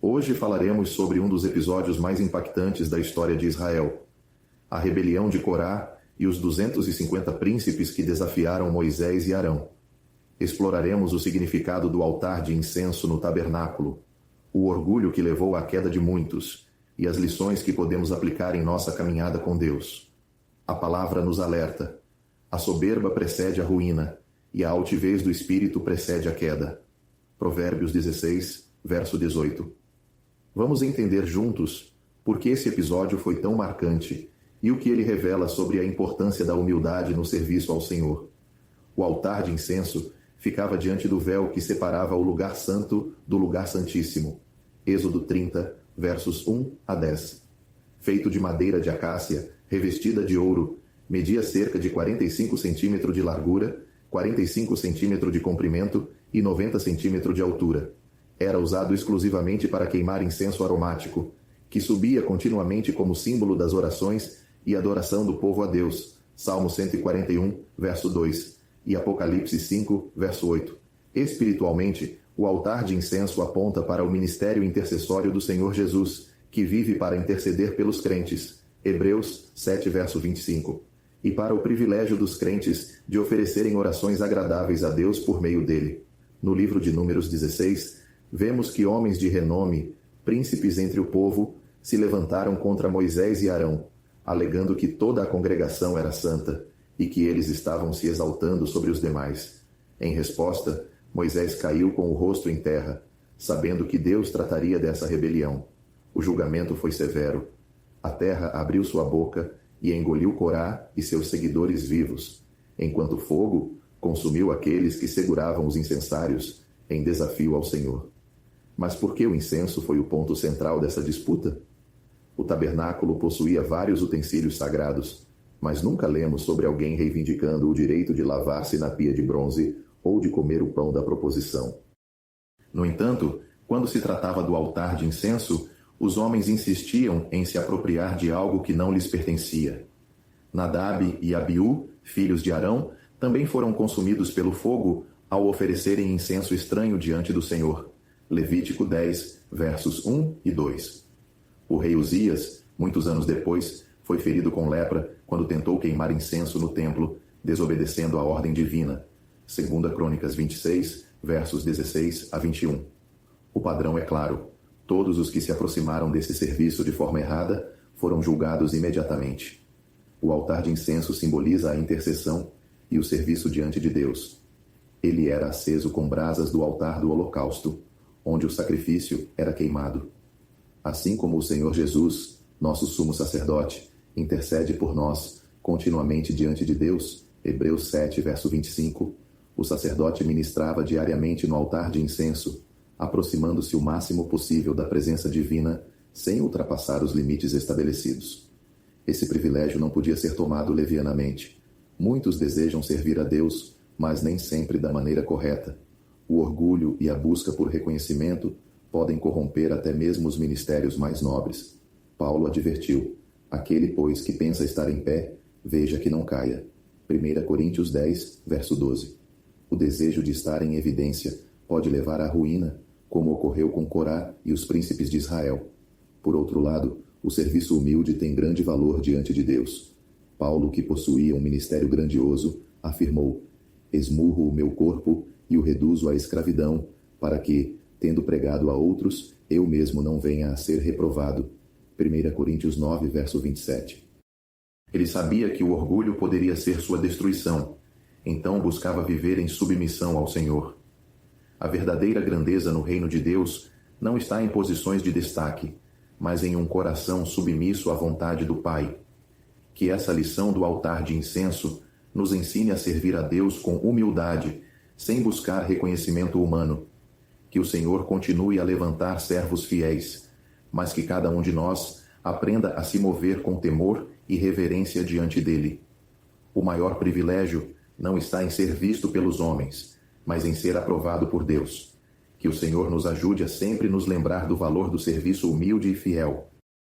Hoje falaremos sobre um dos episódios mais impactantes da história de Israel, a rebelião de Corá e os 250 príncipes que desafiaram Moisés e Arão. Exploraremos o significado do altar de incenso no tabernáculo, o orgulho que levou à queda de muitos e as lições que podemos aplicar em nossa caminhada com Deus. A palavra nos alerta: a soberba precede a ruína e a altivez do espírito precede a queda. Provérbios 16, verso 18. Vamos entender juntos por que esse episódio foi tão marcante e o que ele revela sobre a importância da humildade no serviço ao Senhor. O altar de incenso ficava diante do véu que separava o lugar santo do lugar santíssimo. Êxodo 30, versos 1 a 10. Feito de madeira de acácia, revestida de ouro, media cerca de 45 centímetros de largura, 45 centímetros de comprimento e 90 centímetros de altura. Era usado exclusivamente para queimar incenso aromático, que subia continuamente como símbolo das orações e adoração do povo a Deus. Salmo 141, verso 2, e Apocalipse 5, verso 8. Espiritualmente, o altar de incenso aponta para o ministério intercessório do Senhor Jesus, que vive para interceder pelos crentes. Hebreus 7, verso 25. E para o privilégio dos crentes de oferecerem orações agradáveis a Deus por meio dele. No livro de Números 16, vemos que homens de renome, príncipes entre o povo, se levantaram contra Moisés e Arão, alegando que toda a congregação era santa e que eles estavam se exaltando sobre os demais. Em resposta, Moisés caiu com o rosto em terra, sabendo que Deus trataria dessa rebelião. O julgamento foi severo. A terra abriu sua boca e engoliu Corá e seus seguidores vivos, enquanto o fogo consumiu aqueles que seguravam os incensários em desafio ao Senhor. Mas por que o incenso foi o ponto central dessa disputa? O tabernáculo possuía vários utensílios sagrados, mas nunca lemos sobre alguém reivindicando o direito de lavar-se na pia de bronze ou de comer o pão da proposição. No entanto, quando se tratava do altar de incenso, os homens insistiam em se apropriar de algo que não lhes pertencia. Nadab e Abiú, filhos de Arão, também foram consumidos pelo fogo ao oferecerem incenso estranho diante do Senhor. Levítico 10, versos 1 e 2. O rei Uzias, muitos anos depois, foi ferido com lepra quando tentou queimar incenso no templo, desobedecendo a ordem divina. 2 Crônicas 26, versos 16 a 21. O padrão é claro: todos os que se aproximaram desse serviço de forma errada foram julgados imediatamente. O altar de incenso simboliza a intercessão e o serviço diante de Deus. Ele era aceso com brasas do altar do holocausto, onde o sacrifício era queimado. Assim como o Senhor Jesus, nosso sumo sacerdote, intercede por nós continuamente diante de Deus, Hebreus 7, verso 25, o sacerdote ministrava diariamente no altar de incenso, aproximando-se o máximo possível da presença divina, sem ultrapassar os limites estabelecidos. Esse privilégio não podia ser tomado levianamente. Muitos desejam servir a Deus, mas nem sempre da maneira correta. O orgulho e a busca por reconhecimento podem corromper até mesmo os ministérios mais nobres. Paulo advertiu: aquele, pois, que pensa estar em pé, veja que não caia. 1 Coríntios 10, verso 12. O desejo de estar em evidência pode levar à ruína, como ocorreu com Corá e os príncipes de Israel. Por outro lado, o serviço humilde tem grande valor diante de Deus. Paulo, que possuía um ministério grandioso, afirmou: esmurro o meu corpo e o reduzo à escravidão, para que, tendo pregado a outros, eu mesmo não venha a ser reprovado. 1 Coríntios 9, verso 27. Ele sabia que o orgulho poderia ser sua destruição, então buscava viver em submissão ao Senhor. A verdadeira grandeza no reino de Deus não está em posições de destaque, mas em um coração submisso à vontade do Pai. Que essa lição do altar de incenso nos ensine a servir a Deus com humildade, sem buscar reconhecimento humano. Que o Senhor continue a levantar servos fiéis, mas que cada um de nós aprenda a se mover com temor e reverência diante dele. O maior privilégio não está em ser visto pelos homens, mas em ser aprovado por Deus. Que o Senhor nos ajude a sempre nos lembrar do valor do serviço humilde e fiel,